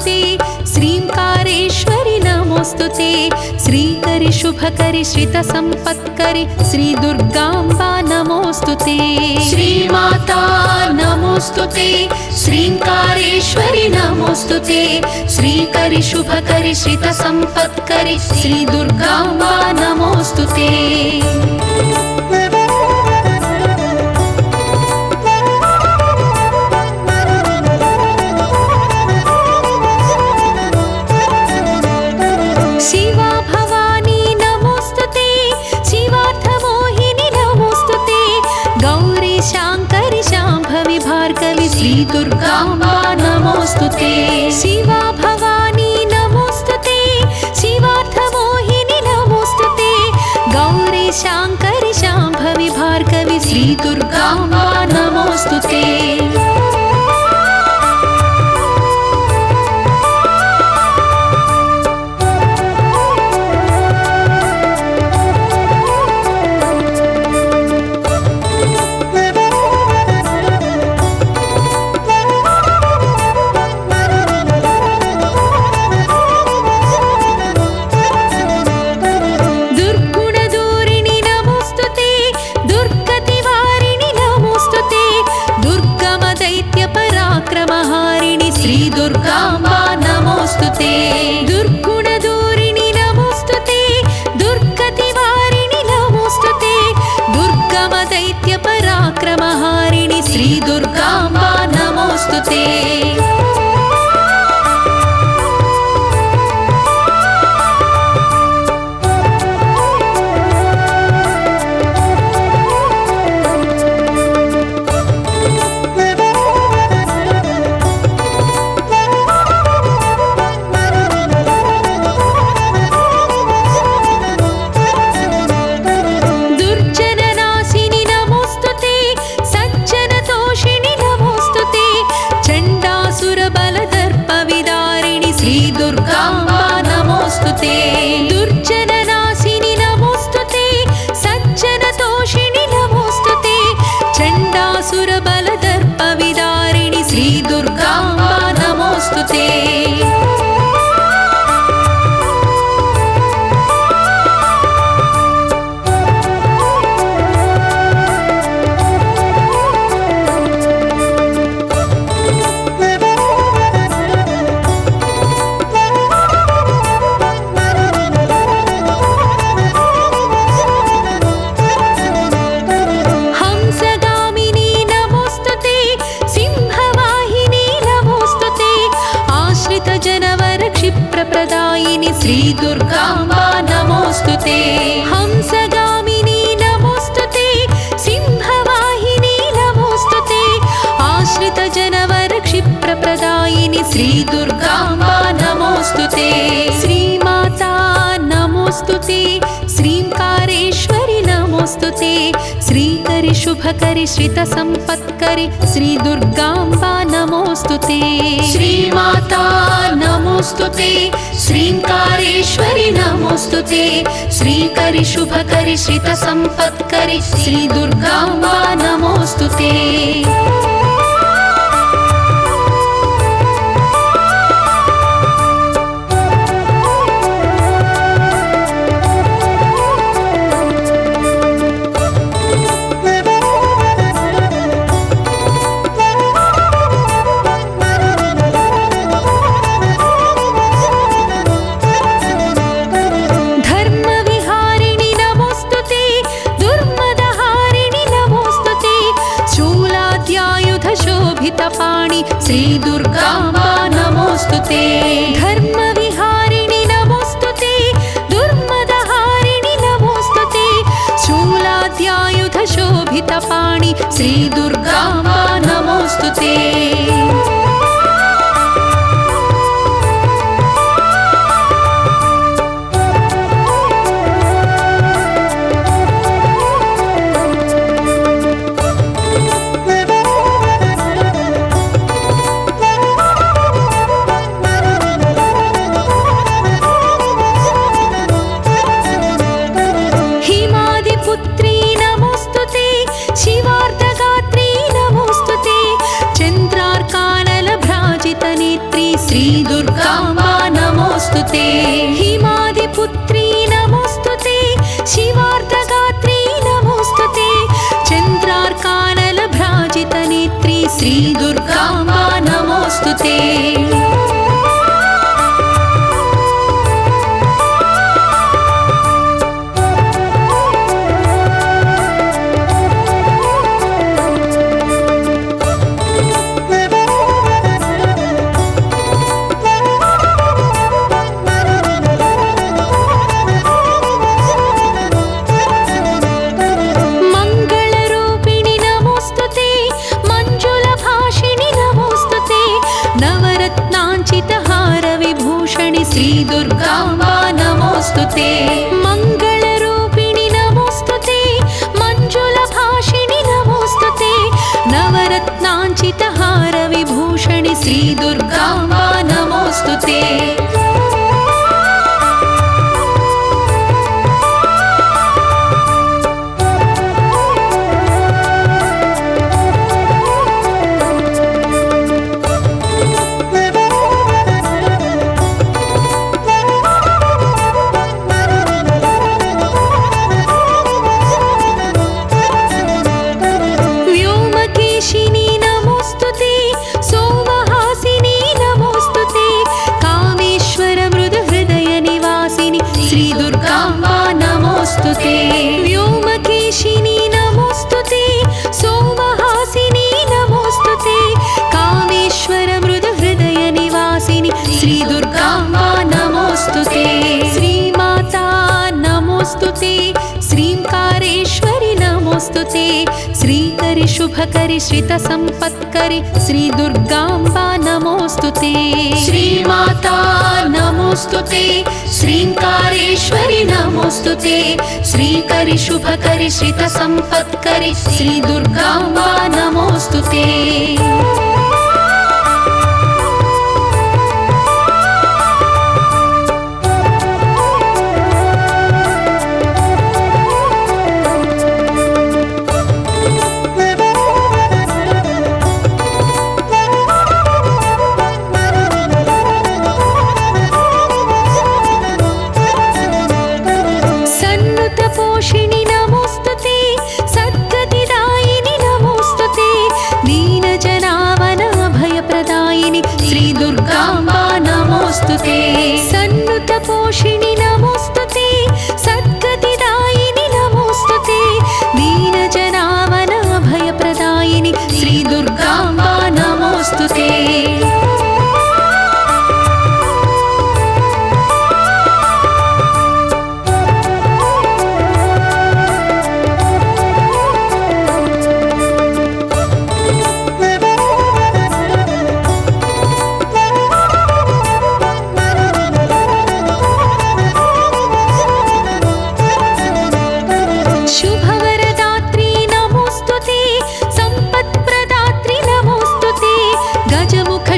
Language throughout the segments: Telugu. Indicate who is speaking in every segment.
Speaker 1: नमोस्तुते श्रींकारेश्वरि नमोस्तुते श्रीकरि शुभकरि श्रितसम्पत्करि श्री दुर्गाम्बा नमोस्तुते श्रीमाता नमोस्तुते श्रींकारेश्वरि नमोस्तुते श्रीकरि शुभकरि श्रितसम्पत्करि श्री दुर्गाम्बा नमोस्तुते शिवा भवानी नमोस्तुते शिवार्थमोहिनी नमोस्तुते गौरी शांकरि शांभवी भार्गवी श्री दुर्गाम्बा नमोस्तुते शिवा भवानी नमोस्तुते शिवार्थमोहिनी नमोस्तुते गौरी शांकरि शांभवी भार्गवी श्री दुर्गाम्बा नमोस्तुते दुर्गाम्बा नमोस्तुते दुर्गुणदूरिणि नमोस्तुते दुर्गतिवारिणि नमोस्तुते दुर्गमदैत्यपराक्रमहारिणि श्री दुर्गाम्बा नमोस्तुते दुर्गाम्बा नमोस्तुते दुर्जननाशिनि नमोस्तुते सज्जनतोषिणि नमोस्तुते चण्डासुरबलदर्पविदारिणि श्री दुर्गाम्बा नमोस्तुते प्रदायिनी श्री दुर्गाम्बा नमोस्तुते हंसगामिनी नमोस्तुते सिंहवाहिनी नमोस्तुते आश्रित जनवर क्षिप्रप्रदायिनी श्री दुर्गाम्बा नमोस्तुते श्रीमाता नमोस्तुते श्रींकारेश्वरि नमोस्तुते श्रीकरि शुभकरि श्रितसम्पत्करि श्री दुर्गाम्बा नमोस्तुते श्रीमाता नमोस्तुते श्रींकारेश्वरि नमोस्तुते श्रीकरि शुभकरि श्रितसम्पत्करि श्री दुर्गाम्बा नमोस्तुते पाणि श्री दुर्गाम्बा नमोस्तुते धर्मविहारिणि नमोस्तुते दुर्मदहारिणि नमोस्तुते शूलाद्यायुधशोभितपाणि श्री दुर्गाम्बा नमोस्तुते शिवार्धगात्री नमोस्तुते चंद्रा श्री दुर्गाम्बा नमोस्तुते। श्री दुर्गाम्बा नमोस्तुते। मंगलरूपिणि नमोस्तुते, मंजुलभाषिणि नमोस्तुते, नवरत्नांचितहार विभूषणि श्री दुर्गाम्बा नमोस्तुते। व्योमकेशिनी नमोस्तुते, सोमहासिनी नमोस्तुते, कामेश्वर मृदुहृदय निवासिनी श्री दुर्गाम्बा नमोस्तुते। श्रीमाता नमोस्तुते, श्रींकारेश्वरि नमोस्तुते, श्रीकरि शुभकरि श्रितसम्पत्करि श्री दुर्गाम्बा नमोस्तुते। श्रीमाता नमोस्तुते, श्रींकारेश्वरि नमोस्तुते, श्रीकरि शुभकरि श्रितसम्पत्करि श्री दुर्गाम्बा नमोस्तुते। पोषिणि नमोस्तुते, सद्गतिदायिनि नमोस्तुते, दीनजनावन अभयप्रदायिनि श्री दुर्गाम्बा नमोस्तुते। सन्नुत पोषिणि नमोस्तुते, सद्गतिदायिनि नमोस्तुते, दीनजनावन अभयप्रदायिनि श्री दुर्गाम्बा नमोस्तुते।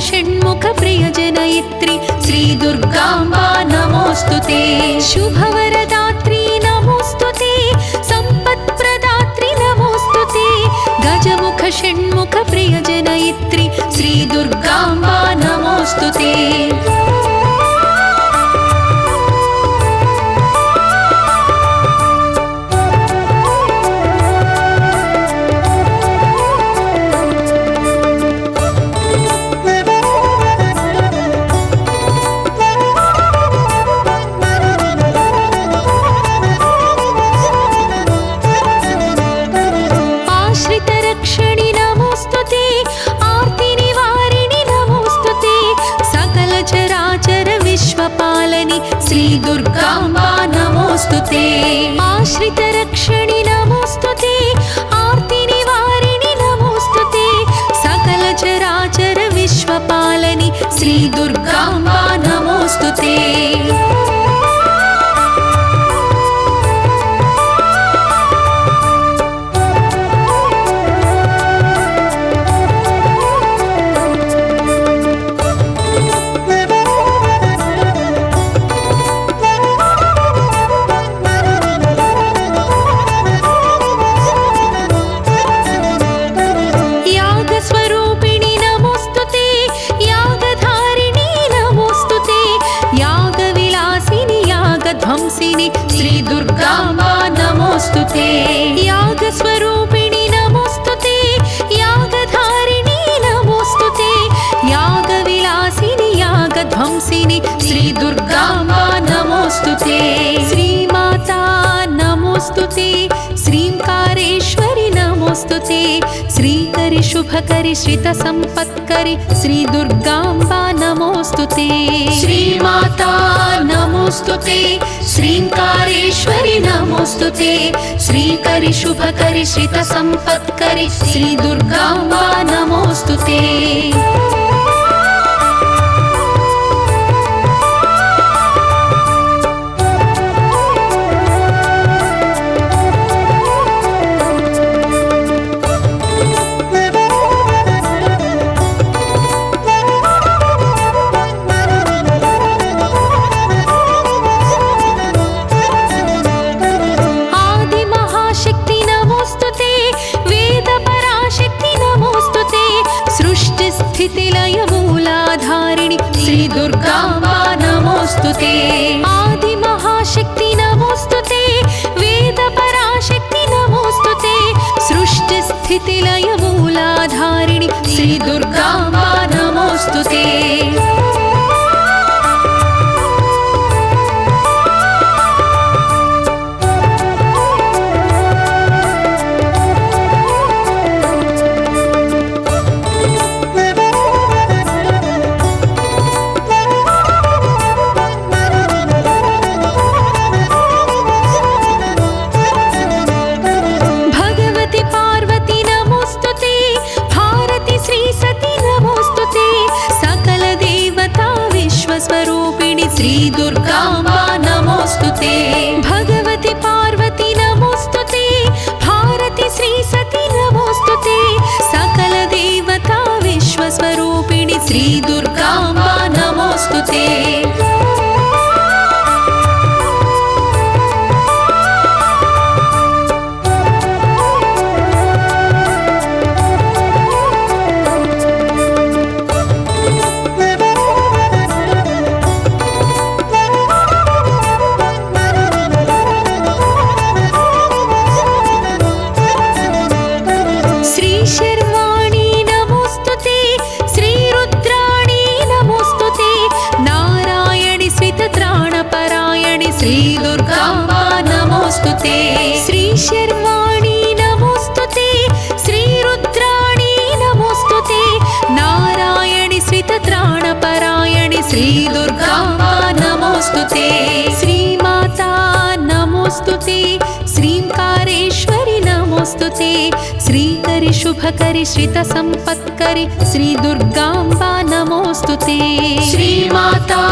Speaker 1: षण्मुख प्रियजनयित्री श्री दुर्गाम्बा नमोस्तुते। शुभवरदात्री नमोस्तुते, सम्पत्प्रदात्री नमोस्तुते, गजमुख षण्मुख प्रियजनयित्री श्री दुर्गाम्बा नमोस्तुते। श्री दुर्गाम्बा नमोस्तुते। आश्रितरक्षणि नमोस्तुते, आर्तिनिवारिणि नमोस्तुते, सकलचराचर विश्वपालनि श्री दुर्गाम्बा नमोस्तुते। श्री दुर्गाम्बा नमोस्तुते। यागस्वरूपिणि नमोस्तुते, यागधारिणी विश्ववासिनि श्री दुर्गाम्बा नमोस्तुते। श्रीमाता नमोस्तुते, श्रींकारेश्वरि नमोस्तुते, श्रीकरि शुभकरि श्रित संपत्करि श्री दुर्गाम्बा नमोस्तुते। श्रीमाता नमोस्तुते, श्रींकारेश्वरि नमोस्तुते, श्रीकरि शुभकरि श्रित संपत्करि श्री दुर्गाम्बा नमोस्तुते। स्थितिलय मूलाधारिणि श्री दुर्गाम्बा नमोस्तुते। आदि महाशक्ति नमोस्तुते, वेद पराशक्ति नमोस्तुते, सृष्टि स्थितिलय मूलाधारिणि श्री दुर्गाम्बा नमोस्तुते। स्वरूपिणि श्री दुर्गाम्बा नमोस्तुते। भगवती पार्वती नमोस्तुते, भारती श्री सती नमोस्तुते, सकल देवता विश्वस्वरूपिणि श्री दुर्गाम्बा नमोस्तुते। श्री दुर्गाम्बा नमोस्तुते। श्री शर्वाणी नमोस्तुते, श्री रुद्राणी नमोस्तुते, नारायणि श्रितत्राणपरायणि श्री दुर्गाम्बा नमोस्तुते। श्रीमाता नमोस्तुते, श्रींकारेश्वरि नमोस्तुते, श्रीकरि शुभकरि श्रित संपत्करि श्री दुर्गाम्बा नमोस्तुते। श्रीमाता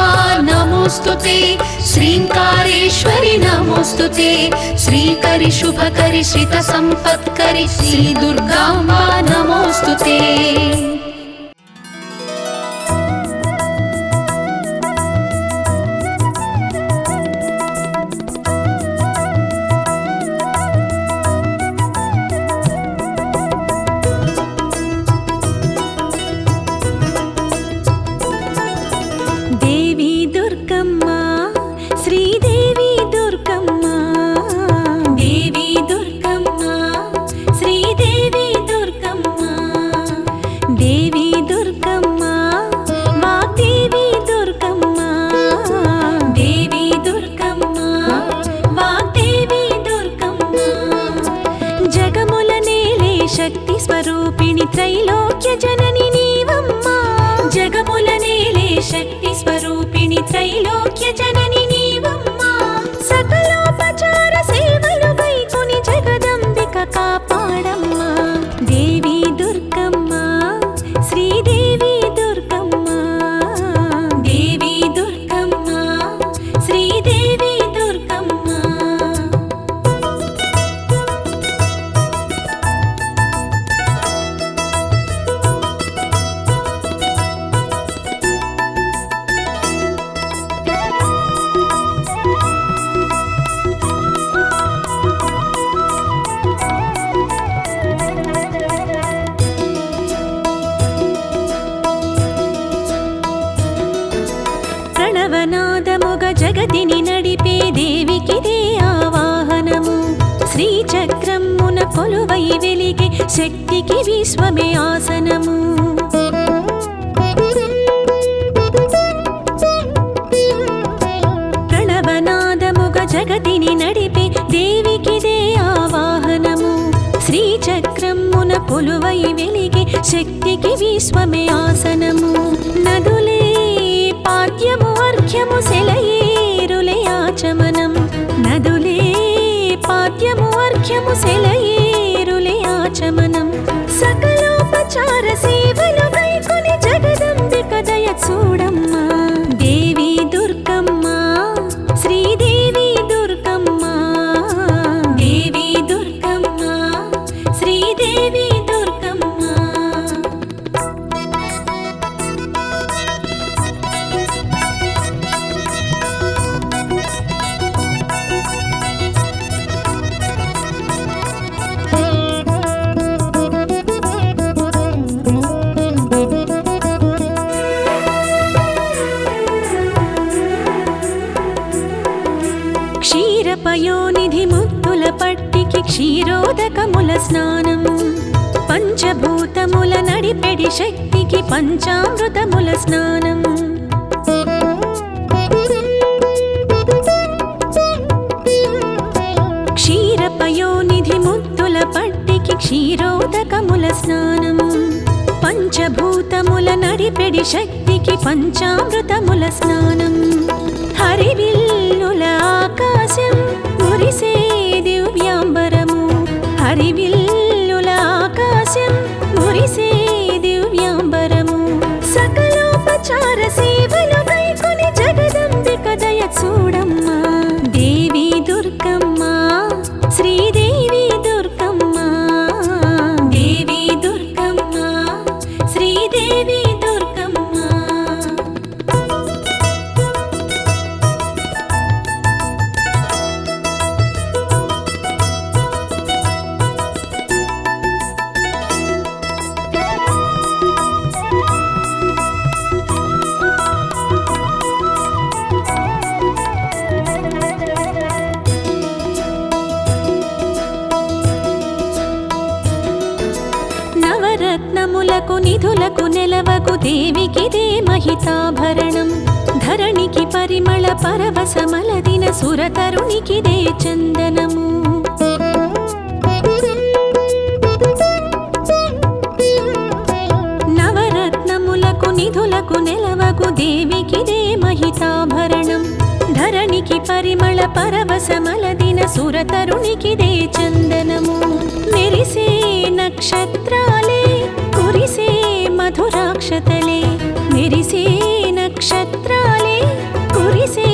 Speaker 1: नमोस्तुते, श्रींकारेश्वरि नमोस्तुते, श्रीकरि शुभकरि श्रित संपत्करि श्री दुर्गाम्बा नमोस्तुते।
Speaker 2: शक्ति स्वरूपिणि त्रैलोक्य जननि नीवम्मा। जगमुलनेले शक्ति स्वरूपिणि त्रैलोक्य जननि नीवम्मा। सकलोपचार सेवलु वैकुनि जगदंबिक कापाडम्मा। देवी दुर्गम्मा, श्रीदेवी दुर्गम्मा, देवी दुर्गम्मा, श्रीदेवी दुर्गम्मा। ప్రణవనాదముగ జగతిని నడిపే దేవికిదే ఆవాహనము. శ్రీచక్రమున కొలువై వెలిగే శక్తికి విశ్వమే ఆసనము. శక్తికి విశ్వమే ఆసనము నదులే పాద్యము అర్ఘ్యము సెలయేరులే ఆచమనం నదులే పాద్యము అర్ఘ్యము సెలయేరులే ఆచమనం సకలోపచార సేవలు వైకొని జగదంబిక దయ చూడమ్మా దేవి దుర్గమ్మ శ్రీదేవి దుర్గమ్మ దేవి దుర్గమ్మ శ్రీదేవి దుర్గమ్మ క్షీరపయోనిధి ముత్తుల పట్టికి క్షీరోదకముల స్నానం పంచభూతముల నడిపెడి శక్తికి పంచామృతముల స్నానం క్షీరపయోనిధి ముత్తుల పట్టికి క్షీరోదకముల స్నానం పంచభూతముల నడిపెడి శక్తికి పంచామృతముల స్నానం హరివిల్లుల ఆకాశం మురిసే దివ్యాంబరము హరివిల్లుల ఆకాశం మురిసే దివ్యాంబరము సకలోపచార సేవలు వైకొని జగదంబిక దయ చూడమ్మా దేవి దుర్గమ్మ శ్రీదేవి దుర్గమ్మ దేవి దుర్గమ్మ శ్రీదేవి దుర్గమ్మ నవరత్నములకు నిధులకు నెలవకు దేవికిదే మహితాభరణం ధరణికి పరిమళ పరవశమలదిన సురతరునికిదే చందనము నవరత్నములకు నిధులకు నెలవకు దేవికిదే మహితాభరణం ధరణికి పరిమళ పరవశమలదిన సురతరునికిదే చందనము మెరిసే నక్షత్రాలే కురిసే మధురాక్షతలే మెరిసే నక్షత్రాలే కురిసే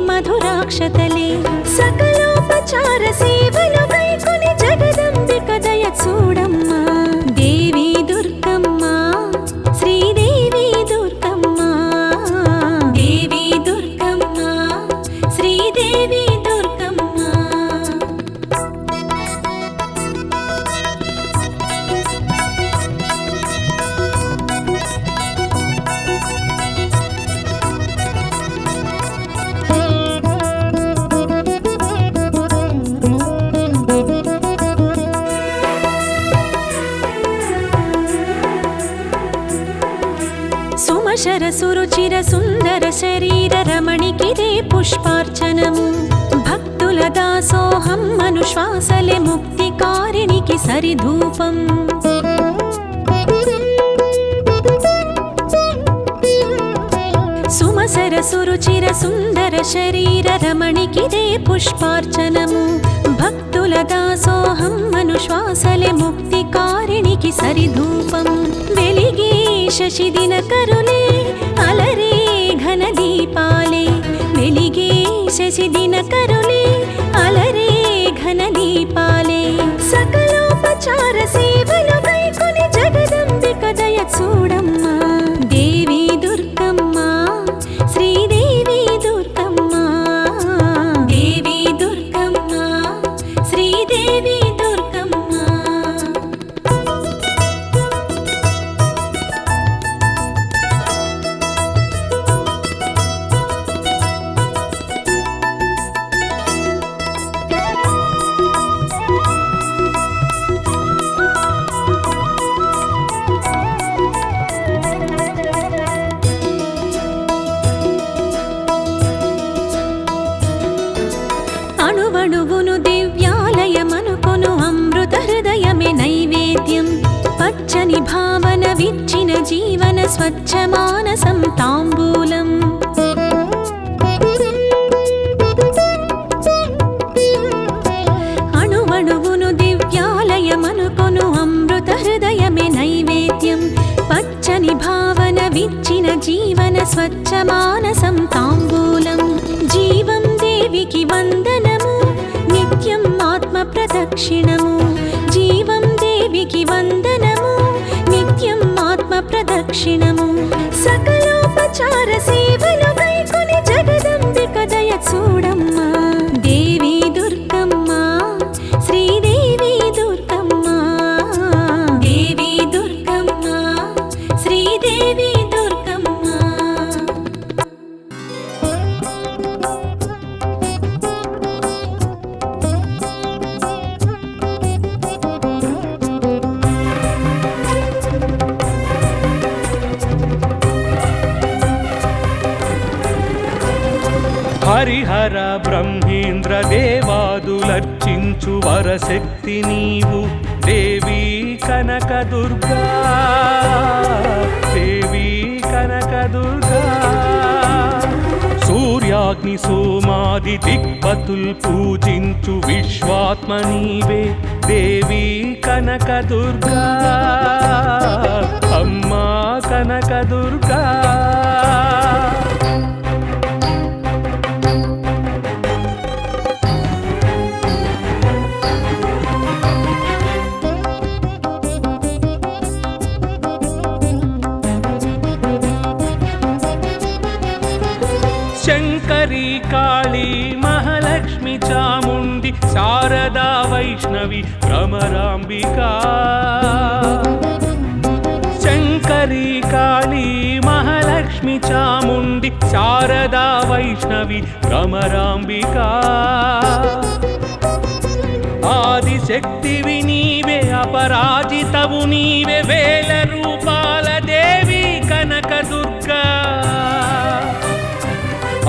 Speaker 2: మధురాక్షతలే సకలోపచార సేవలు వైకొని జగదంబిక దయ చూడమ్మా దేవి దుర్గమ్మ శ్రీదేవి దుర్గమ్మ దేవి దుర్గమ్మ శ్రీదేవి దుర్గమ్మ సుమశర సురుచిర సుందర శరీర రమణికిదే పుష్పార్చనము భక్తుల దాసోహం మనుశ్వాసలే ముక్తికారిణికి సరిధూపం సుమసర సురుచిర సుందర శరీర రమణికిదే పుష్పార్చనము భక్తుల దాసోహం మనుశ్వాసలే ముక్తికారిణికి సరిధూపం వెలిగే శశిదిన కరులే అలరే ఘన దీపాలే వెలిగే శశిదిన కరులే అలరే ఘన దీపాలే సకలోపచార సేవలు వైకొని జగదంబిక దయ చూడమ్మా దేవి దుర్గమ్మ శ్రీదేవి దుర్గమ్మ దేవి దుర్గమ్మ శ్రీదేవి దుర్గమ్మ स्वच्छमानसं ताम्बूलम् अणुवणुवुनु दिव्यालयमनुकोनु अमृत हृदयमे नैवेद्यं पच्चनि भावन विच्चिन जीवन स्वच्छमानसं ताम्बूलं जीवं देविकी वन्दनमु नित्यं आत्म प्रदक्षिणमु जीवं देविकी वन्दनमु नित्यं आत्म प्रदक्षिणमु सकलोपचार सेवनु गैकोनि जगदंबिक दय चूडम्मा देवी दुर्गम्मा श्रीदेवी दुर्गम्मा देवी दुर्गम्मा श्रीदेवी दुर्गम्मा
Speaker 3: హరిహర బ్రహ్మేంద్ర దేవాదులర్చించు వరశక్తి నీవు దేవీ కనకదుర్గా దేవీ కనకదుర్గా సూర్యాగ్ని సోమాది దిక్పతుల్ పూజించు విశ్వాత్మ నీవే దేవీ కనకదుర్గా అమ్మా కనకదుర్గా शंकरी काली महालक्ष्मी चामुंडी शारदा वैष्णवी भ्रमरांबिका शंकरी काली महालक्ष्मी चामुंडी शारदा वैष्णवी भ्रमरांबिका आदिशक्तिवि नीवे अपराजितवु नीवे वेल रूपाल देवी कनकदुर्गा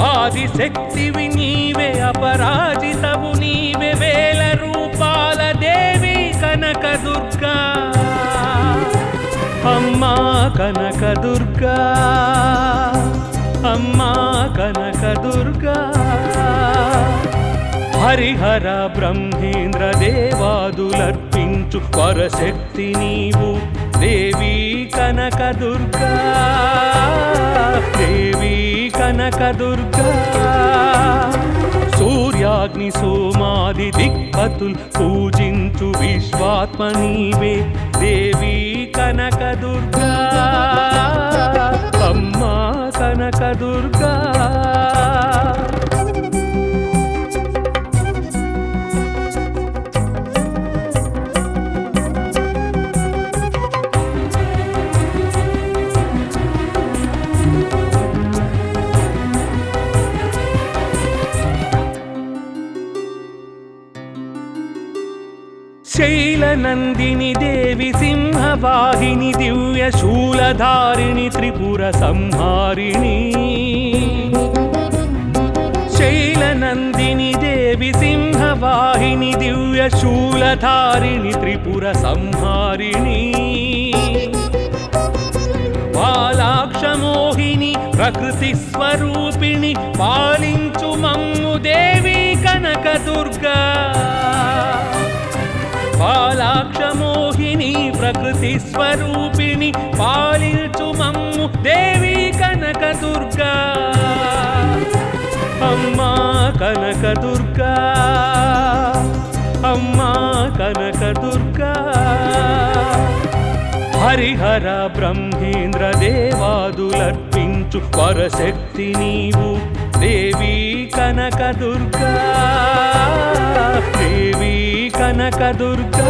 Speaker 3: आदिशक्तिवि नीवे अपराजितवु नीवे वेल रूपाल देवी कनकदुर्गा अम्मा कनकदुर्गा अम्मा कनकदुर्गा हरिहर ब्रह्मेंद्र देवादुलर्पिंचु वरशक्ति नीवु देवी कनकदुर्गा देवी कनकदुर्गा सूर्याग्नि सोमादि दिक्पतुल पूजिंचु विश्वात्म नीवे देवी कनकदुर्गा अम्मा कनकदुर्गा शैलनंदिनी देवी सिंहवाहिनी दिव्य शूलधारिणी त्रिपुर संहारिणी शैलनंदिनी देवी सिंहवाहिनी दिव्य शूलधारिणी त्रिपुर संहारिणी बालाक्षमोहिनी प्रकृति स्वरूपिणी पालिंचु मम्मु देवी कनकदुर्गा बालाक्षमोहिनी प्रकृति स्वरूपिणी पालिंचु मम्मु देवी कनकदुर्गा अम्मा कनकदुर्गा अम्मा कनकदुर्गा हरिहर ब्रह्मेंद्र देवादुलर्पिंचु वरशक्ति नीवु देवी कनकदुर्गा देवी कनकदुर्गा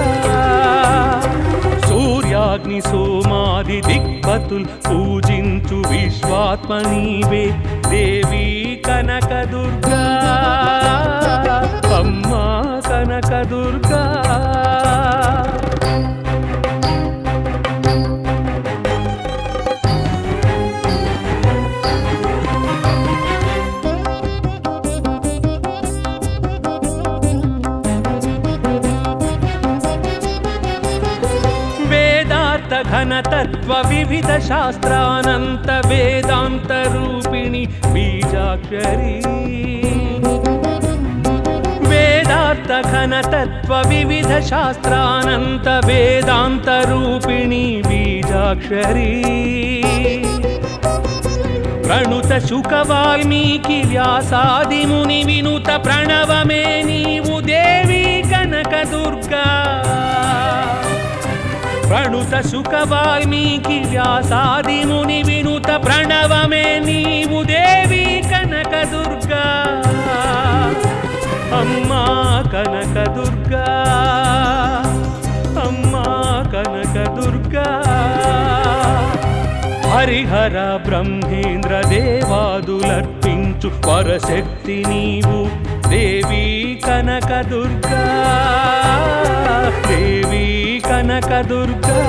Speaker 3: सूर्याग्नि सोमादि दिक्पतुल पूजिंचु विश्वात्म नीवे देवी कनकदुर्गा अम्मा कनकदुर्गा घन तत्व तत्व विविध शास्त्रानंत वेदांत रूपिणी बीजाक्षरी वेदार्थ घन तत्व विविध शास्त्रानंत वेदांत रूपिणी बीजाक्षरी प्रणुत शुक वाल्मीकि व्यासादि मुनि विनुत प्रणवमे नीवु देवी कनक दुर्गा प्रणुत शुक वाल्मीकि व्यासादि मुनि विनुत प्रणवमे नीवु देवी कनक दुर्गा अम्मा कनक दुर्गा अम्मा कनक दुर्गा हरिहर ब्रह्मेंद्र देवादुलर्पिंचु परशक्ति नीवु देवी कनक दुर्गा देवी कनक दुर्गा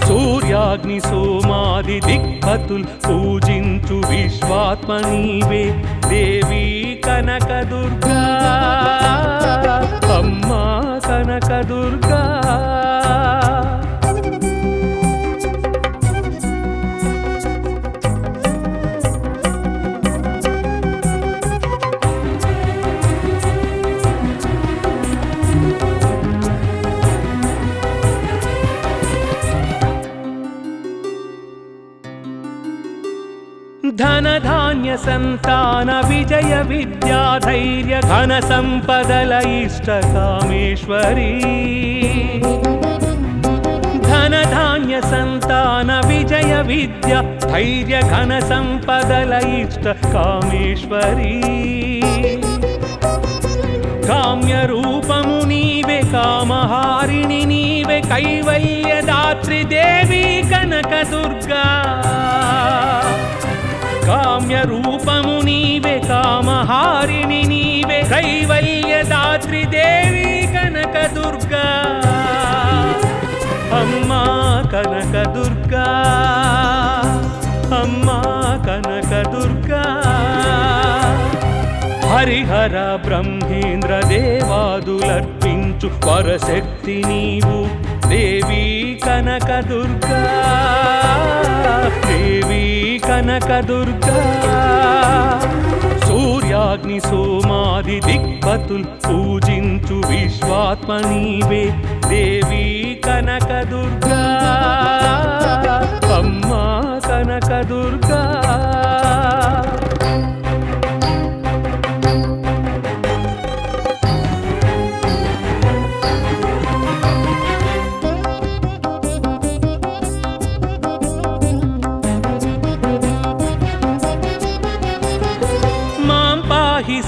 Speaker 3: सूर्याग्नि सोमादि दिक्पतुल पूजिंचु विश्वात्म नीवे देवी कनक दुर्गा अम्मा कनक दुर्गा धन धान्य संतान विजय विद्या धैर्य घन संपदल इष्ट कामेश्वरी धन धान्य संतान विजय विद्या धैर्य घन संपदल इष्ट कामेश्वरी काम्य रूपमु नीवे कामहारिणि नीवे कैवल्य दात्री देवी कनक दुर्गा काम्य रूपमु नीवे कामहारिणि नीवे कैवल्य दात्री देवी कनक दुर्गा अम्मा कनक दुर्गा अम्मा कनक दुर्गा हरिहर ब्रह्मेंद्र देवादुलर्पिंचु परशक्ति नीवु देवी कनक दुर्गा देवी कनक दुर्गा सूर्याग्नि सोमादि दिक्पतुल पूजिंचु विश्वात्म नीवे देवी कनक दुर्गा अम्मा कनक दुर्गा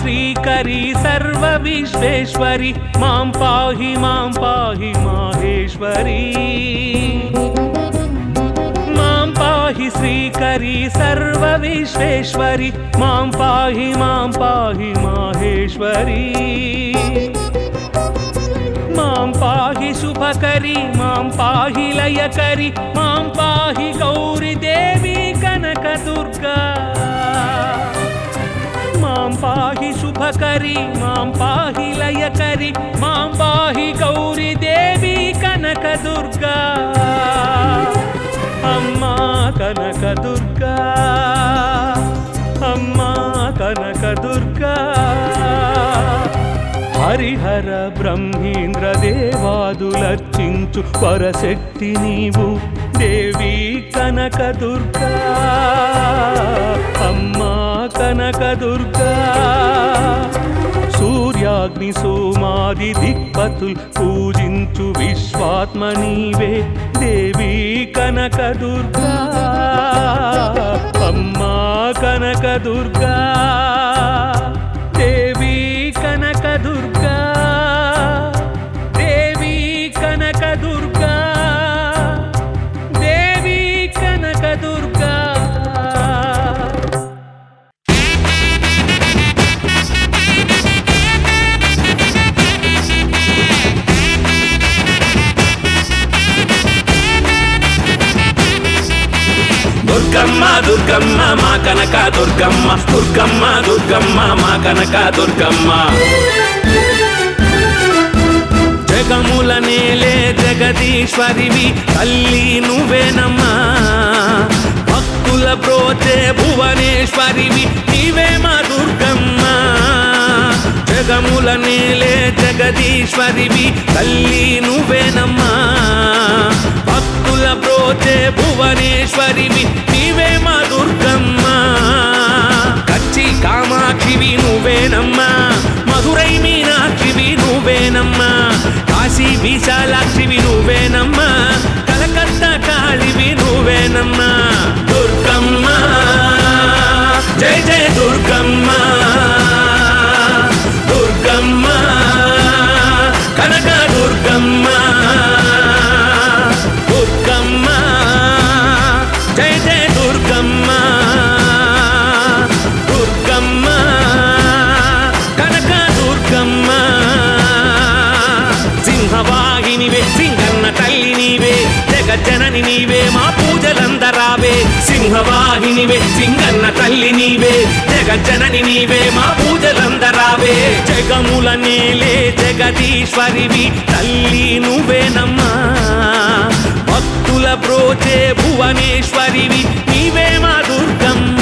Speaker 3: श्रीकरी सर्व विश्वेश्वरी मां पाहि माहेश्वरी मां पाहि श्रीकरी सर्व विश्वेश्वरी मां पाहि माहेश्वरी मां पाहि शुभकरी मां पाहि लयकरी मां पाहि गौरी देवी कनक दुर्गा मां पाहि शुभकरी मां पाहि लयकरी मां पाहि गौरी देवी कनक दुर्गा अम्मा कनक दुर्गा अम्मा कनक दुर्गा हरिहर ब्रह्मेंद्र देवादुलर्चिंचु परशक्ति नीवु देवी कनक दुर्गा अम्मा कनक दुर्गा सूर्याग्नि सोमादि दिक्पतुल पूजिंचु विश्वात्म नीवे देवी कनक दुर्गा अम्मा कनक दुर्गा देवी कनक दुर्गा देवी कनक दुर्गा देवी कनक दुर्गा
Speaker 4: దుర్గమ్మ దుర్గమ్మ మా కనక దుర్గమ్మ దుర్గమ్మ దుర్గమ్మ మా కనక దుర్గమ్మ
Speaker 3: జగముల నేలే జగదీశ్వరివి తల్లి నువ్వేనమ్మా భక్తుల బ్రోచే భువనేశ్వరివి నీవే మా దుర్గమ్మ జగముల నేలే జగదీశ్వరివి తల్లి నువ్వేనమ్మా భక్తుల బ్రోచే భువనేశ్వరివి నీవే మా దుర్గమ్మ కంచి కామాక్షివి నువ్వేనమ్మా మధురై మీనాక్షివి నువ్వేనమ్మా కాశీ విశాలాక్షివి నువ్వేనమ్మా కలకత్తా కాళివి నువ్వేనమ్మా దుర్గమ్మ జయ జయ దుర్గమ్మ దుర్గమ్మ కనక దుర్గమ్మ దుర్గమ్మ జయ జయ దుర్గమ్మ దుర్గమ్మ కనక దుర్గమ్మ సింహవాహినివే సింగన్న తల్లి నీవే జగజ్జనని నీవే మా పూజలందరావే సింహవాహినివే సింగన్న తల్లి నీవే జగజ్జనని నీవే మా పూజలందరావే జగముల నేలే జగదీశ్వరివి తల్లి నువ్వేనమ్మా భక్తుల బ్రోచే భువనేశ్వరివి నీవే మా దుర్గమ్మ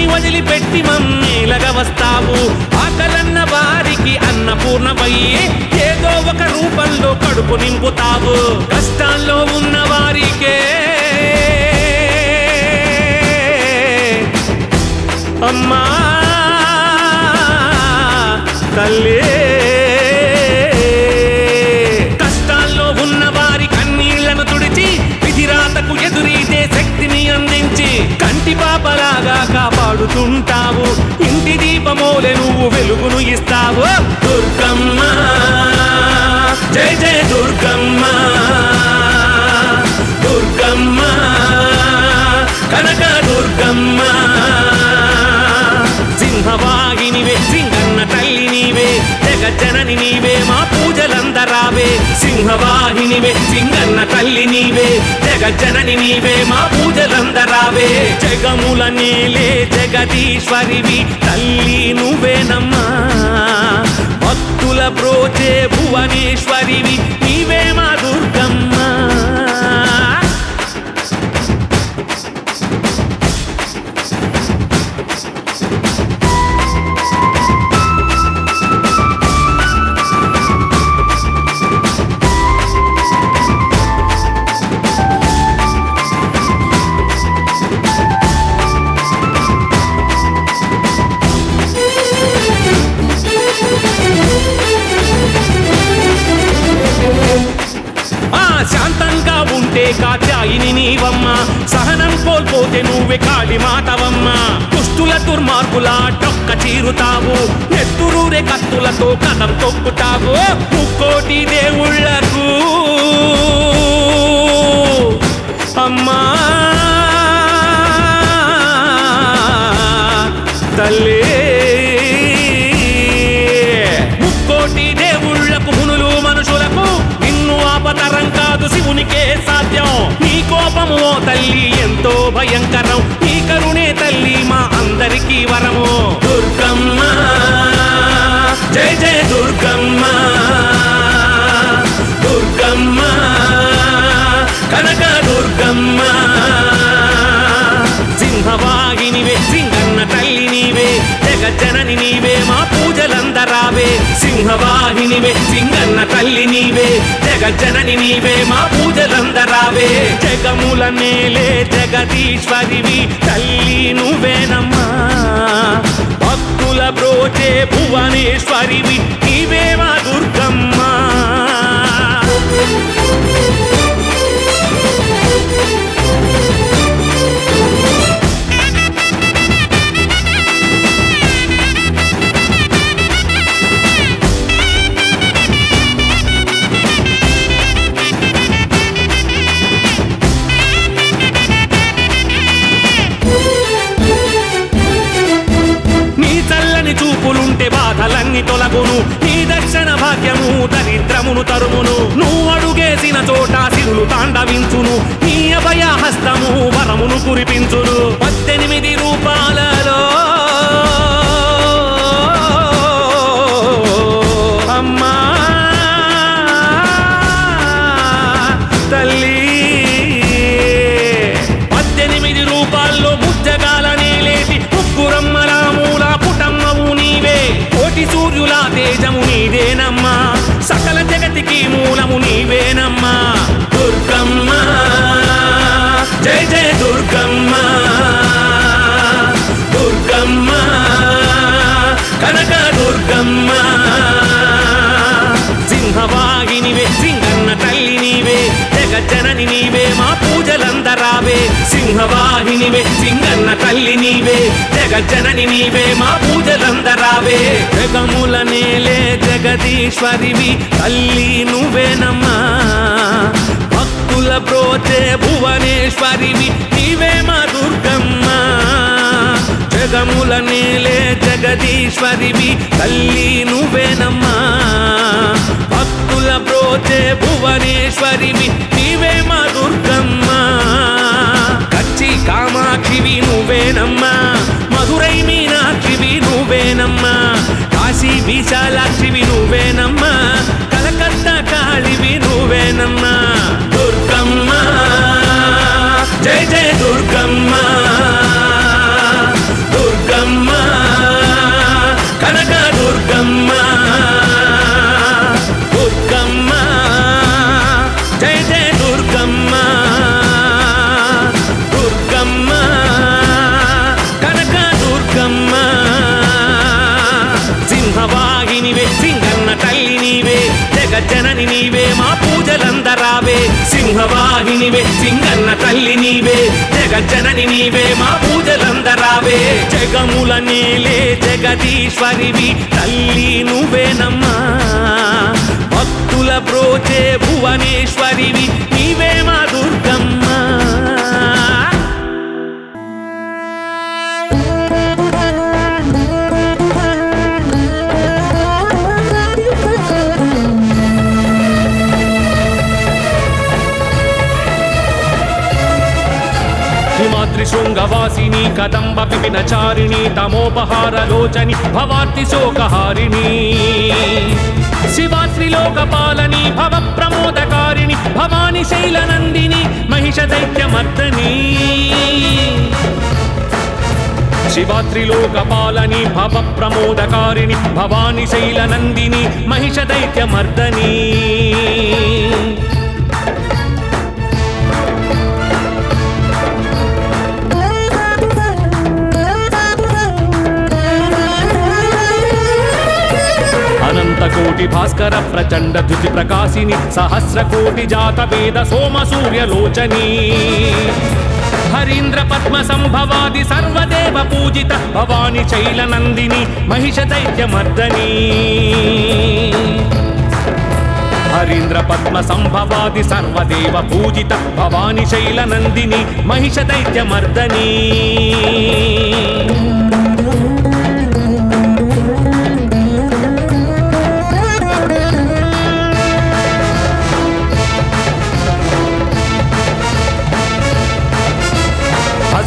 Speaker 3: వదిలిపెట్టి మమ్మీలగా వస్తావు ఆకలన్న వారికి అన్నపూర్ణవయ్యి ఏదో ఒక రూపంలో కడుపు నింపుతావు కష్టాల్లో ఉన్న వారికే అమ్మా తల్లి కష్టాల్లో ఉన్న వారి కన్నీళ్లను తుడిచి విధిరాతకు ఎదురీతే శక్తిని అందించి కంటి పాపలాగా కాపాడుతుంటావు ఇంటి దీపమోలే నువ్వు వెలుగును ఇస్తావు దుర్గమ్మ జయ జయ దుర్గమ్మ దుర్గమ్మ కనక దుర్గమ్మ సింహవాహినివే సింగన్న తల్లి నీవే జగజ్జనని నీవే మా పూజలందరావే సింహవాహినివే సింగన్న తల్లి నీవే జగజ్జనని నీవే మా పూజలందరావే జగముల నేలే జగదీశ్వరివి తల్లి నువ్వేనమ్మా భక్తుల బ్రోచే భువనేశ్వరివి నీవే మా దుర్గమ్మ శాంతంగా ఉంటే కాత్యాయిని నీవమ్మ సహనం కోల్పోతే నువ్వే కాళీ మాతవమ్మ దుష్టుల దుర్మార్గుల డొక్క చీరుతావు నెత్తురూరే కత్తులతో కథం తొక్కుతావు ముక్కోటి దేవుళ్లకు అమ్మా తల్లి ముక్కోటి దేవుళ్లకు మునులు మనుషులకు ఆపతరం కాదు శివునికే సాధ్యం నీ కోపము ఓ తల్లి ఎంతో భయంకరం నీ కరుణే తల్లి మా అందరికీ వరము దుర్గమ్మ జయ జయ దుర్గమ్మ దుర్గమ్మ కనక దుర్గమ్మ సింహవాహినివే సింగన్న తల్లి నీవే జగజ్జనని నీవే మా పూజలందరావే సింహవాహినివే సింగన్న తల్లి నీవే జగజ్జనని నీవే మా పూజలందరావే జగముల నేలే జగదీశ్వరివి తల్లి నువ్వేనమ్మా భక్తుల బ్రోచే భువనేశ్వరివి నీవే మా దుర్గమ్మ
Speaker 4: బాధలన్నీ తొలగును నీ దర్శన భాగ్యము దరిద్రమును తరుమును నువ్వు అడుగేసిన చోట సిరులు తాండవించును నీ అభయ హస్తము వరమును కురిపించును 18 రూపాలలో అమ్మా తల్లి 18 రూపాల్లో ముద్దగాలనే లేటి ముగ్గురమ్మల మూల పుటమ్మవు నీవే కోటి సూర్యుల తేజము నీదేనమ్మా సకల జగతికి మూలము నీవేనమ్మా దుర్గమ్మ జయ జయ దుర్గమ్మ దుర్గమ్మ కనక దుర్గమ్మ సింహవాహినివే సింగన్న తల్లి నీవే జగజ్జనని నీవే మా పూజలందరావే సింహవాహినివే సింగన్న తల్లి నీవే జగజ్జనని నీవే మా పూజలందరావే జగముల నేలే జగదీశ్వరివి తల్లి నువ్వేనమ్మా భక్తుల బ్రోచే భువనేశ్వరివి నీవే మా దుర్గమ్మ జగముల నేలే జగదీశ్వరివి తల్లి నువ్వేనమ్మా భక్తుల బ్రోచే భువనేశ్వరివి నీవే మా దుర్గమ్మ కచ్చి కామాక్షివి నువ్వేనమ్మా మధురై మీనాక్షివి నువ్వేనమ్మా కాశీ విశాలాక్షివి నువ్వేనమ్మా కలకత్తా కాళివి నువ్వేనమ్మా దుర్గమ్మ జయ జయ దుర్గమ్మ దుర్గమ్మ కనక దుర్గమ్మ దుర్గమ్మ జయ జయ దుర్గమ్మ దుర్గమ్మ కనక దుర్గమ్మ సింహవాహినివే సింగన్న తల్లి నీవే జగజ్జనని నీవే మా పూజలందరావే సింహవాహినివే సింగన్న తల్లి నీవే జగజ్జనని నీవే మా పూజలందరావే జగముల నేలే జగదీశ్వరివి తల్లి నువ్వేనమ్మా భక్తుల బ్రోచే భువనేశ్వరివి నీవే మా దుర్గమ్మ శృంగవాసిని కదంబ విపినచారిణి తమోపహారలోచని భవార్తి శోకహారిణి శివాత్రిలోకపాలని భవ ప్రమోదకారిణి భవాని శైలనందిని మహిష దైత్యమర్దని శివాత్రిలోకపాలని భవ ప్రమోదకారిణి భవాని శైలనందిని మహిష దైత్యమర్దని అనంతకోటి భాస్కర ప్రచండ ధృతి ప్రకాశిని సహస్రకోటి జాత వేద సోమ సూర్యలోచని హరీంద్ర పద్మ సంభవాది సర్వదేవ పూజిత భవాని శైలనందిని మహిష దైత్యమర్దని హరీంద్ర పద్మ సంభవాది సర్వదేవ పూజిత భవాని శైలనందిని మహిష దైత్యమర్దని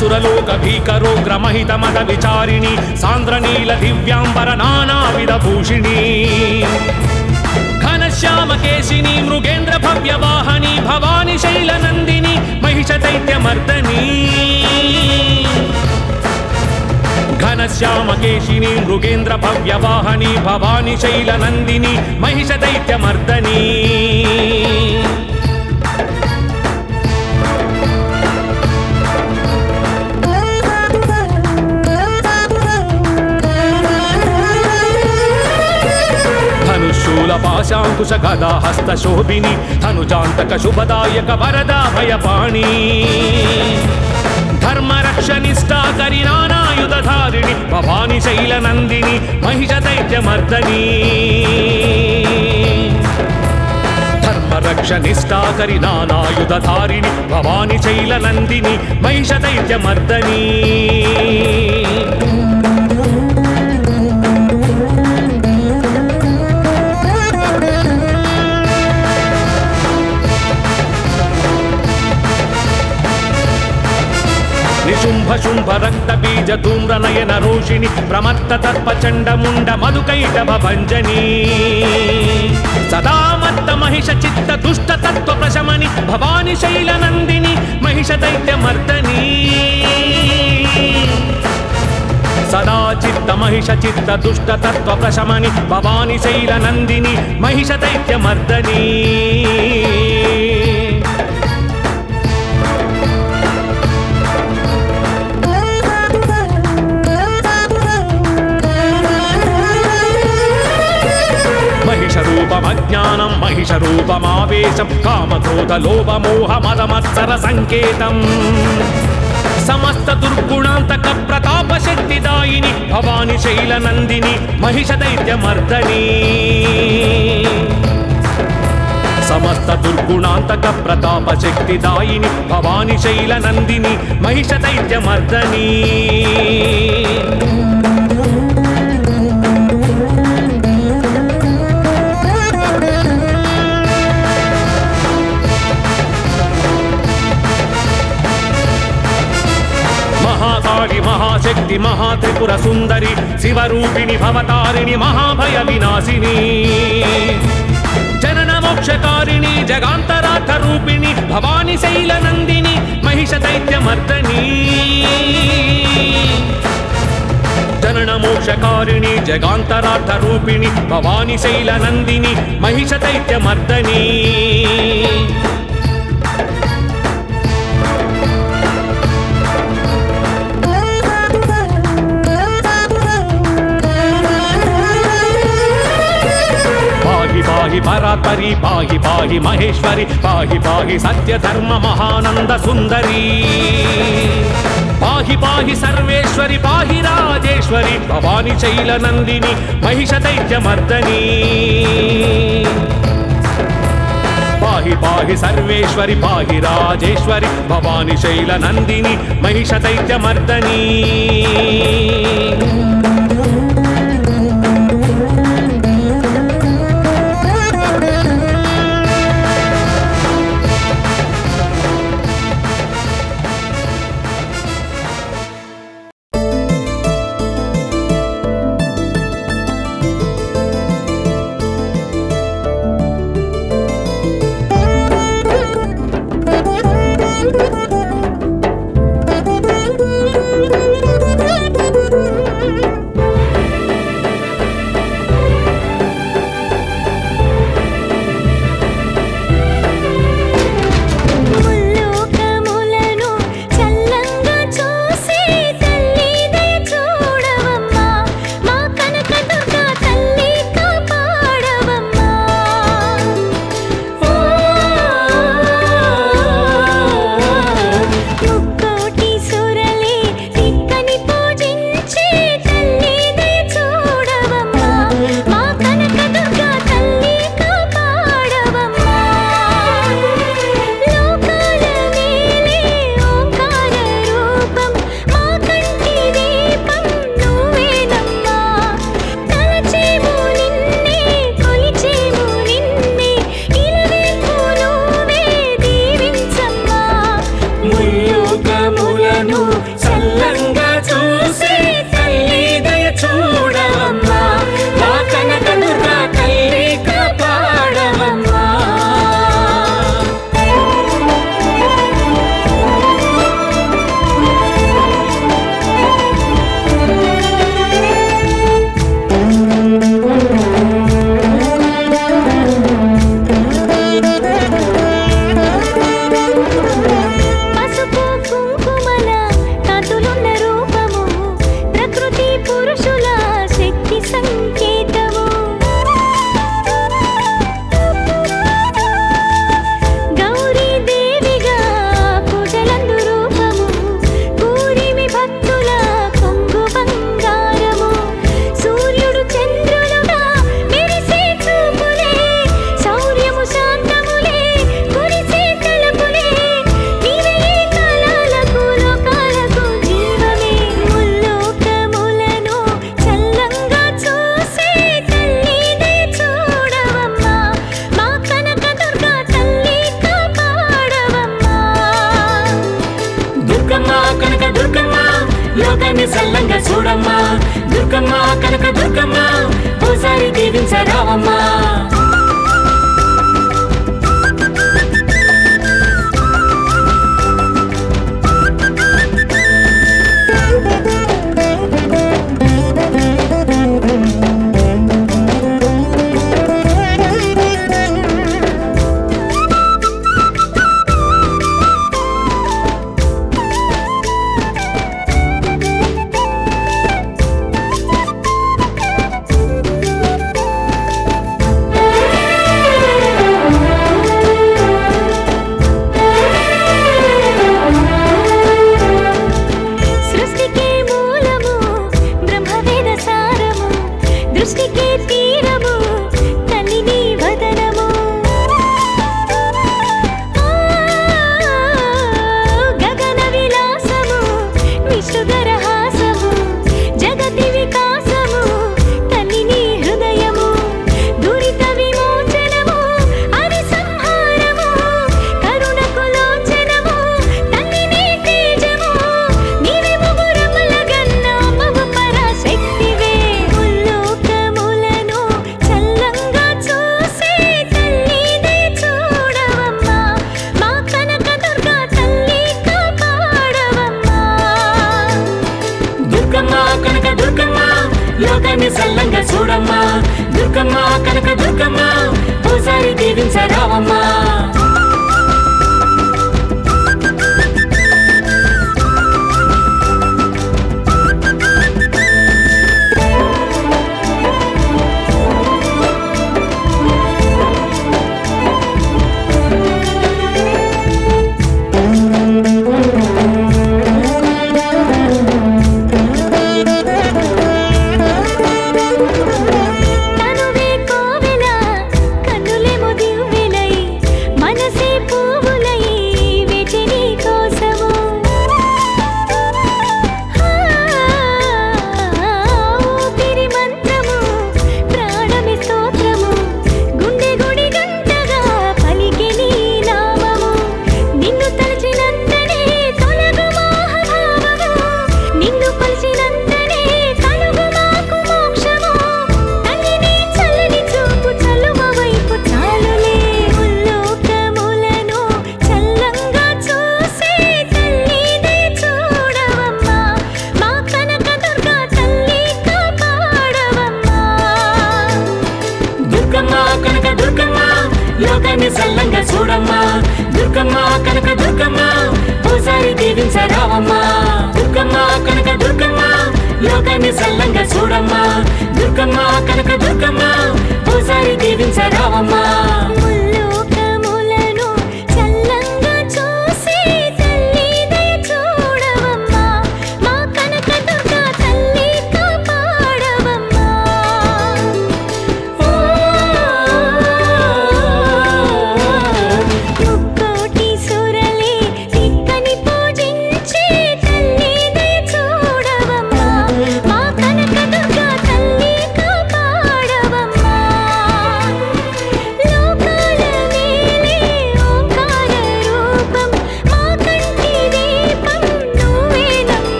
Speaker 4: సురలోక భీకరోగ్ర మహిత మద విచారిణి సాంద్రనీల దివ్యాంబర నానావిధ భూషిణి ఘనశ్యామ కేశిని మృగేంద్ర భవ్య వాహని భవాని శైలనందిని మహిష దైత్యమర్దని ఘనశ్యామ కేశిని మృగేంద్ర భవ్య వాహని భవాని శైలనందిని మహిష దైత్యమర్దని పాశాంకుశ గదా హస్త శోభిని ధనుజాంతక శుభదాయక వరదా భయపాణి ధర్మరక్షనిష్టాకరి నానాయుధారిణి భవాని శైలనందిని మహిష దైత్యమర్దని ధర్మరక్షనిష్టాకరి నానాయుధారిణి భవాని శైలనందిని మహిష దైత్యమర్దని బీజ ధూమ్ర నయన రోషిణి ప్రమత్త తత్వ చండముండ మధుకైటభ భంజని సదా మత్త మహిష చిత్త దుష్ట తత్వ ప్రశమని భవాని శైల నందిని మహిష దైత్య మర్దని సదా చిత్త మహిష చిత్త దుష్ట తత్వ ప్రశమని భవాని శైల నందిని మహిష దైత్య మర్దని మహిష రూపమజ్ఞానం మహిష రూపమావేశం కామక్రోధ లోభ మోహ మద మత్సర సంకేతం సమస్త దుర్గుణాంతక ప్రతాప శక్తిదాయిని భవాని శైల నందిని మహిష దైత్య మర్దని సమస్త దుర్గుణాంతక ప్రతాప శక్తిదాయిని భవాని శైల నందిని మహిష దైత్య మర్దని మహాకాళి మహాశక్తి మహాత్రిపుర సుందరి శివరూపిణి భవతారిణి మహాభయ వినాశిని జనన మోక్షకారిణి జగాంతరార్థ రూపిణి భవాని శైల నందిని మహిష దైత్య మర్దని జనన మోక్షకారిణి జగాంతరార్థ రూపిణి భవాని శైల నందిని మహిష దైత్య మర్దని పాహి పరాత్పరి పాహి పాహి మహేశ్వరి పాహి పాహి సత్య ధర్మ మహానంద సుందరి పాహి పాహి సర్వేశ్వరి పాహి రాజేశ్వరి భవాని శైల నందిని మహిష దైత్య మర్దని పాహి పాహి సర్వేశ్వరి పాహి రాజేశ్వరి భవాని శైల నందిని మహిష దైత్య మర్దని
Speaker 5: దుర్గమ్మ కనక దుర్గమ్మ ఓసారి దీవించరావమ్మా. సల్లంగా చూడమ్మా దుర్గమ్మ కనక దుర్గమ్మ ఓసారి దీవించరావమ్మా. సల్లంగా చూడమ్మా దుర్గమ్మ కనక దుర్గమ్మ ఓసారి దీవించరావమ్మా. దుర్గమ్మ కనక దుర్గమ్మ లోకాన్ని సల్లంగా చూడమ్మా దుర్గమ్మ కనక దుర్గమ్మ ఓసారి దీవించరావమ్మా.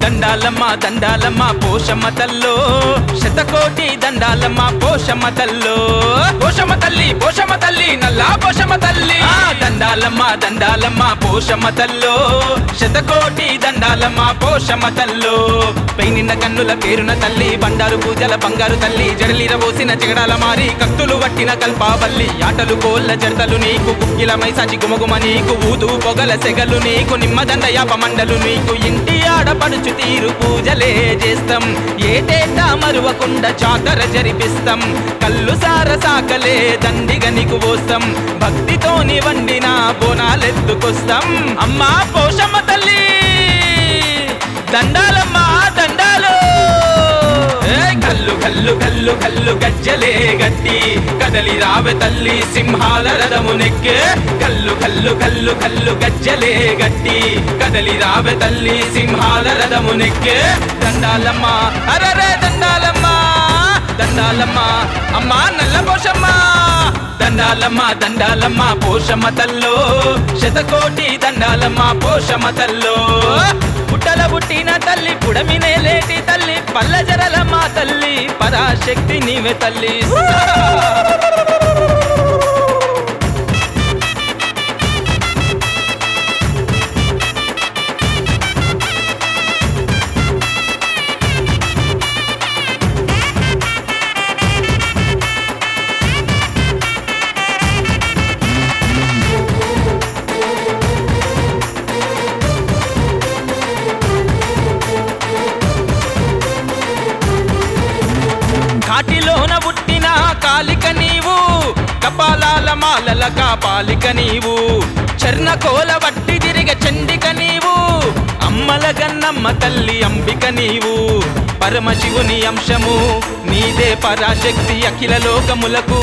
Speaker 6: దండాలమ్మ దండాలమ్మ పోషమ్మ తల్లో శతకోటి దండాలమ్మ పోషమ్మ తల్లో పోషమ్మ తల్లి నల్లా పోషమ్మ తల్లి దండాల దండాలమ్మ దండాలమ్మ పోషమ్మ తల్లో శతకోటి దండాలమ్మ పోషమ్మ తల్లో పెయినిన్న కన్నుల పేరున తల్లి బండారు పూజల బంగారు తల్లి జడలిర పోసిన జగడాల మారి కత్తులు వట్టిన కల్పావల్లి ఆటలు కోళ్ళ జడతలు నీకు కుక్కిల మైసాచి గుమగుమ నీకు ఊదు పొగల సెగలు నీకు నిమ్మదండ యాప మండలు నీకు ఇంటి ఆడపడుచు తీరు పూజలే చేస్తాం ఏటేటా మరువకుండా జాతర జరిపిస్తాం కళ్ళు సార సాకలే దండిగా నీకు పోస్తాం భక్తితోని వండిన బోనాలెత్తుకొస్తాం అమ్మా పోషమ్మ తల్లి దండాలమ్మా దండాలు కల్లు కల్లు కల్లు కల్లు గజ్జలే గట్టి కదలి రావె తల్లి సింహాల రథమునెక్కే కల్లు కల్లు కల్లు కల్లు గజ్జలే గట్టి కదలి రావె తల్లి సింహాల రథమునెక్కే దండాలమ్మ అరరే దండాలమ్మ దండాలమ్మ అమ్మా నల్ల పోషమ్మ దండాలమ్మ దండాలమ్మ పోషమ్మ తల్లో శతకోటి దండాలమ్మ పోషమ్మ తల్లో పుట్టల పుట్టిన తల్లి పుడమినే లేటి తల్లి పల్లెజరల మా తల్లి పరాశక్తి నీవే తల్లి కాటిలోన పుట్టిన కాలిక నీవు కపాలాల మాలల కాపాలిక నీవు చర్ణకోల వట్టి తిరిగ చండిక నీవు అమ్మల గన్నమ్మ తల్లి అంబిక నీవు పరమశివుని అంశము నీదే పరాశక్తి అఖిల లోకములకు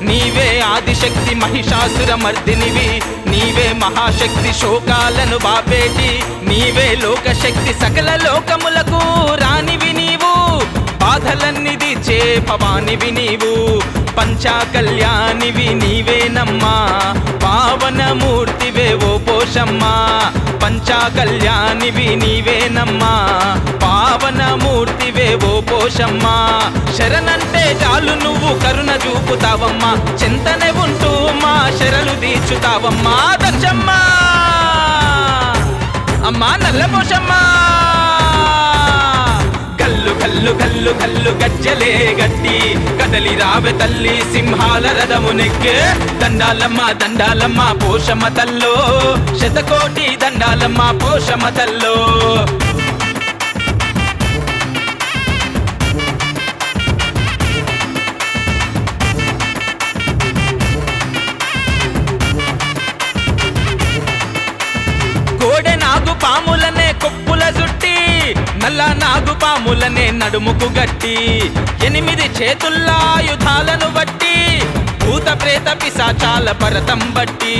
Speaker 6: నీవే ఆదిశక్తి మహిషాసుర మర్దినివి నీవే మహాశక్తి శోకాలను బాపేటి నీవే లోకశక్తి సకల లోకములకు రానివి నీవు బాధలన్నిది చే భవానివి నీవు పంచా కళ్యాణివి నీవేనమ్మా పావనమూర్తివే ఓ పోషమ్మ పంచా కళ్యాణివి నీవేనమ్మా పావనమూర్తివే ఓ పోషమ్మ శరణంటే చాలు నువ్వు కరుణ చూపుతావమ్మా చింతనే ఉంటూ మా శరలు తీర్చుతావమ్మా దక్షమ్మ అమ్మా నల్ల పోషమ్మ కల్లు కల్లు కల్లు కల్లు గజ్జలే గట్టి కదలి రావె తల్లి సింహాల రథమునెక్కే దండాలమ్మ దండాలమ్మ పోషమ్మ తల్లో శతకోటి దండాలమ్మ పోషమ్మ తల్లో కోడె నాగు పాములనే కొప్పుల జుట్టి నల్ల నాగు పాములనే నడుముకు గట్టి 8 చేతుల్లాయుధాలను బట్టి భూత ప్రేత పిశాచాల భరతం బట్టి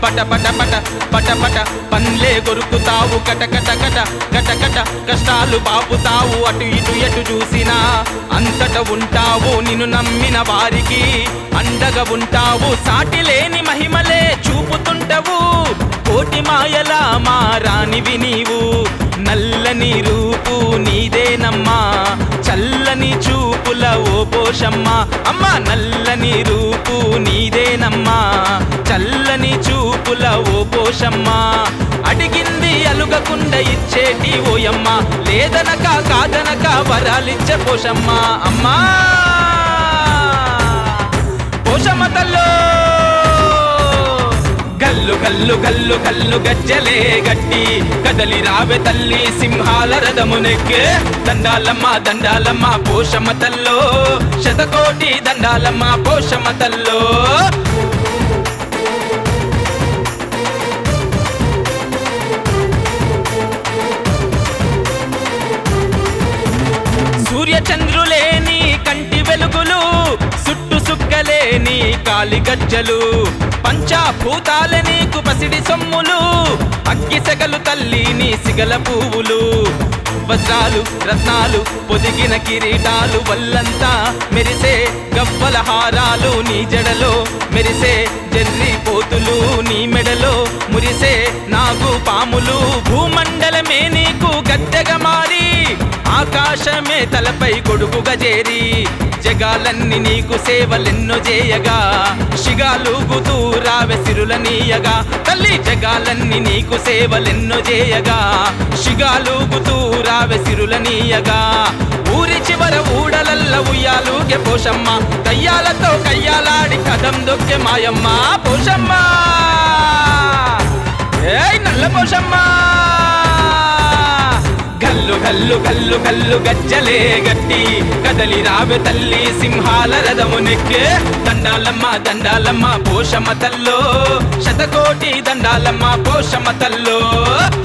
Speaker 6: పట పట పట పట పట పన్లే కొరుకుతావు కట కట కట కట కట కష్టాలు పాపుతావు అటు ఇటు ఎటు చూసినా అంతట ఉంటావు నిన్ను నమ్మిన వారికి అండగా ఉంటావు సాటి లేని మహిమలే చూపుతుంటవు కోటి మాయల మారానివి నీవు నల్లని రూపు నీదేనమ్మా చల్లని చూపుల ఓ పోషమ్మ అమ్మ నల్లని రూపు నీదేనమ్మా చల్లని చూపుల ఓ పోషమ్మ అడిగింది అలుగకుండా ఇచ్చేటి ఓయమ్మ లేదనక కాదనక వరాలిచ్చే పోషమ్మ అమ్మా పోషమ్మ తల్లో కల్లు కల్లు కల్లు కల్లు గజ్జలే గట్టి కదలి రావె తల్లి సింహాల రథమునెక్కే దండాలమ్మ దండాలమ్మ పోషమ్మ తల్లో శతకోటి దండాలమ్మ పోషమ్మ తల్లో సూర్యచంద్రులేని కంటి వెలుగులు సుట్టు సుక్కలేని కాలి గజ్జలు పంచాభూతాల నీకు పసిడి సొమ్ములు అగ్గి సెగలు తల్లి నీ సిగల పువ్వులు వజ్రాలు రత్నాలు పొదిగిన కిరీటాలు వల్లంతా మెరిసే గవ్వల హారాలు నీ జడలో మెరిసే జర్రి పోతులు నీ మెడలో మురిసే నాగు పాములు భూమండలమే నీకు గద్దెగా మారి ఆకాశమే తలపై గొడుగుగా చేరి జగాలన్నీ నీకు సేవలెన్నో చేయగా శిగాలుగుతూ రావె సిరులనీయగా తల్లి జగాలన్నీ నీకు సేవలెన్నో చేయగా శిగాలుగుతూ రావె సిరులనీయగా ఊరి చివర ఊడలల్ల ఉయ్యాలుగే పోషమ్మ కయ్యాలతో కయ్యాలాడి కదం దొక్కే మాయమ్మ పోషమ్మ ఏయ్ నల్ల పోషమ్మ గల్లు గల్లు గల్లు గల్లు గజ్జలే గట్టి కదలి రావె తల్లి సింహాల రథము నెక్కే దండాలమ్మ దండాలమ్మ పోషమ్మ తల్లో శతకోటి దండాలమ్మ పోషమ్మ తల్లో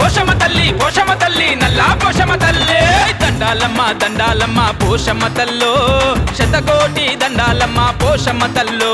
Speaker 6: పోషమ్మ తల్లి నల్లా పోషమ్మ తల్లే దండాలమ్మ దండాలమ్మ పోషమ్మ తల్లో శతకోటి దండాలమ్మ పోషమ్మ తల్లో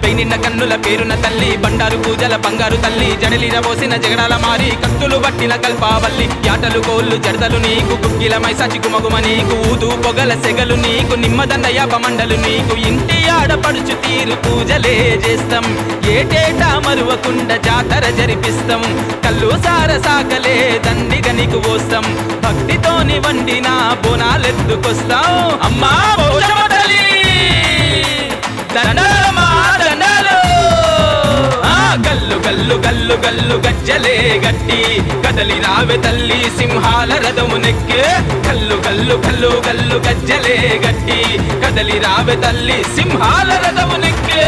Speaker 6: పెయినిన్న కన్నుల పేరున తల్లి బండారు పూజల బంగారు తల్లి జడలిర పోసిన జగడాల మారి కత్తులు పట్టిన కల్పావల్లి యాటలు కోళ్ళు జడదలు నీకు గుగ్గిలమై సచి గుమగుమ నీకు ఊదు పొగల సెగలు నీకు నిమ్మదండ యాపమండలు నీకు ఇంటి ఆడపడుచు తీరు పూజలే చేస్తాం ఏటేటా మరువకుండా జాతర జరిపిస్తాం కల్లు సార సాకలే దండిగా నీకు పోస్తాం భక్తితోని వండిన బోనాలెత్తుకొస్తాం అమ్మా పోషమ్మ తల్లి దండాలమ్మా దండాలు గల్లు గల్లు గల్లు గల్లు గజ్జలే గట్టి కదలి రావె తల్లి సింహాల రథము నెక్కే గల్లు గల్లు గల్లు గల్లు గజ్జలే గట్టి కదలి రావె తల్లి సింహాల రథము నెక్కే